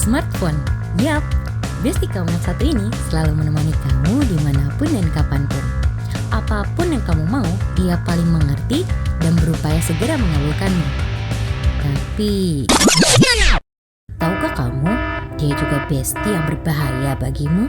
smartphone. Yap, Besti kamu yang satu ini selalu menemani kamu dimanapun dan kapanpun. Apapun yang kamu mau, dia paling mengerti dan berupaya segera mengabulkanmu. Tapi, tahukah kamu, dia juga besti yang berbahaya bagimu?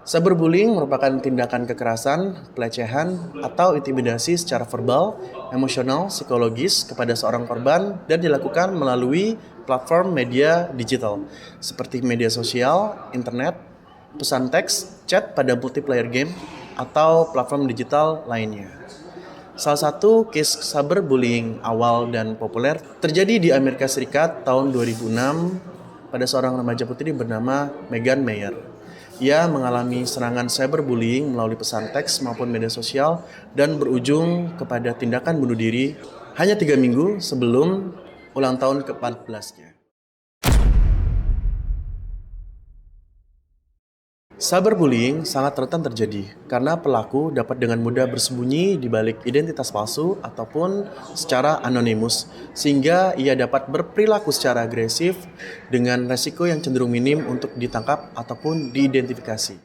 Cyberbullying merupakan tindakan kekerasan, pelecehan, atau intimidasi secara verbal, emosional, psikologis kepada seorang korban dan dilakukan melalui platform media digital seperti media sosial, internet, pesan teks, chat pada multiplayer game, atau platform digital lainnya. Salah satu case cyberbullying awal dan populer terjadi di Amerika Serikat tahun 2006 pada seorang remaja putri bernama Megan Mayer. Ia mengalami serangan cyberbullying melalui pesan teks maupun media sosial dan berujung kepada tindakan bunuh diri hanya 3 minggu sebelum ulang tahun ke-14-nya. Cyberbullying sangat rentan terjadi karena pelaku dapat dengan mudah bersembunyi di balik identitas palsu ataupun secara anonimus, sehingga ia dapat berperilaku secara agresif dengan resiko yang cenderung minim untuk ditangkap ataupun diidentifikasi.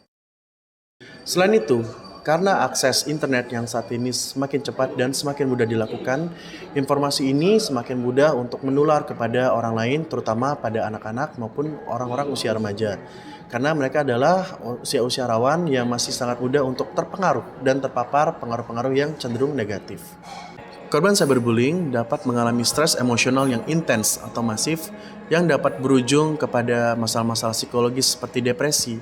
Selain itu, karena akses internet yang saat ini semakin cepat dan semakin mudah dilakukan, informasi ini semakin mudah untuk menular kepada orang lain, terutama pada anak-anak maupun orang-orang usia remaja. Karena mereka adalah usia-usia rawan yang masih sangat mudah untuk terpengaruh dan terpapar pengaruh-pengaruh yang cenderung negatif. Korban cyberbullying dapat mengalami stres emosional yang intens atau masif yang dapat berujung kepada masalah-masalah psikologis seperti depresi,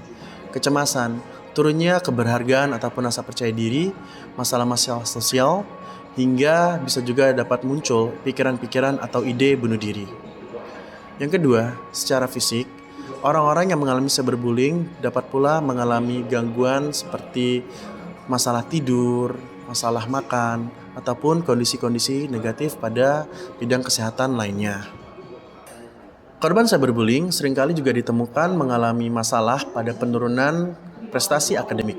kecemasan, turunnya keberhargaan ataupun rasa percaya diri, masalah-masalah sosial, hingga bisa juga dapat muncul pikiran-pikiran atau ide bunuh diri. Yang kedua, secara fisik, orang-orang yang mengalami cyberbullying dapat pula mengalami gangguan seperti masalah tidur, masalah makan, ataupun kondisi-kondisi negatif pada bidang kesehatan lainnya. Korban cyberbullying seringkali juga ditemukan mengalami masalah pada penurunan prestasi akademik.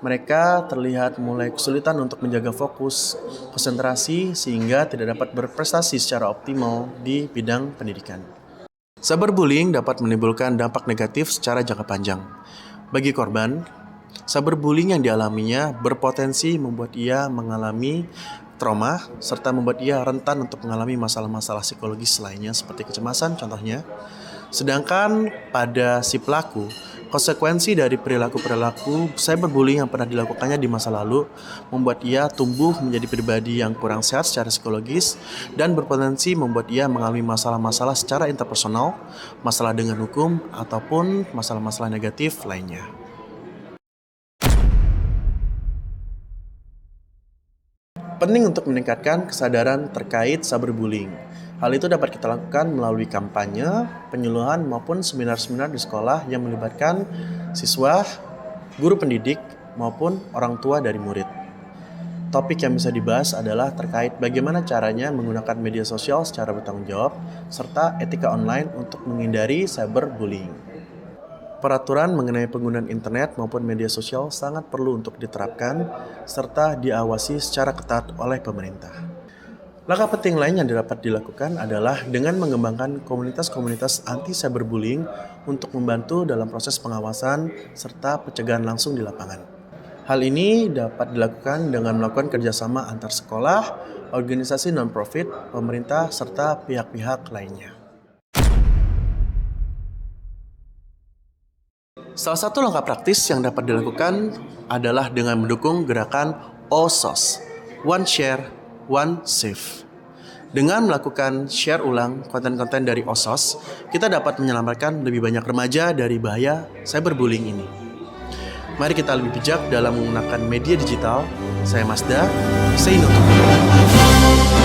Mereka terlihat mulai kesulitan untuk menjaga fokus, konsentrasi, sehingga tidak dapat berprestasi secara optimal di bidang pendidikan. Cyberbullying dapat menimbulkan dampak negatif secara jangka panjang. Bagi korban, cyberbullying yang dialaminya berpotensi membuat ia mengalami trauma serta membuat ia rentan untuk mengalami masalah-masalah psikologis lainnya seperti kecemasan contohnya. Sedangkan pada si pelaku, konsekuensi dari perilaku-perilaku cyberbullying yang pernah dilakukannya di masa lalu membuat ia tumbuh menjadi pribadi yang kurang sehat secara psikologis dan berpotensi membuat ia mengalami masalah-masalah secara interpersonal, masalah dengan hukum, ataupun masalah-masalah negatif lainnya. Penting untuk meningkatkan kesadaran terkait cyberbullying. Hal itu dapat kita lakukan melalui kampanye, penyuluhan maupun seminar-seminar di sekolah yang melibatkan siswa, guru pendidik, maupun orang tua dari murid. Topik yang bisa dibahas adalah terkait bagaimana caranya menggunakan media sosial secara bertanggung jawab, serta etika online untuk menghindari cyberbullying. Peraturan mengenai penggunaan internet maupun media sosial sangat perlu untuk diterapkan, serta diawasi secara ketat oleh pemerintah. Langkah penting lain yang dapat dilakukan adalah dengan mengembangkan komunitas-komunitas anti-cyberbullying untuk membantu dalam proses pengawasan serta pencegahan langsung di lapangan. Hal ini dapat dilakukan dengan melakukan kerjasama antar sekolah, organisasi non-profit, pemerintah, serta pihak-pihak lainnya. Salah satu langkah praktis yang dapat dilakukan adalah dengan mendukung gerakan OSOS, One Share, One Save. Dengan melakukan share ulang konten-konten dari OSOS, kita dapat menyelamatkan lebih banyak remaja dari bahaya cyberbullying ini. Mari kita lebih bijak dalam menggunakan media digital. Saya Mazda, say no to bullying.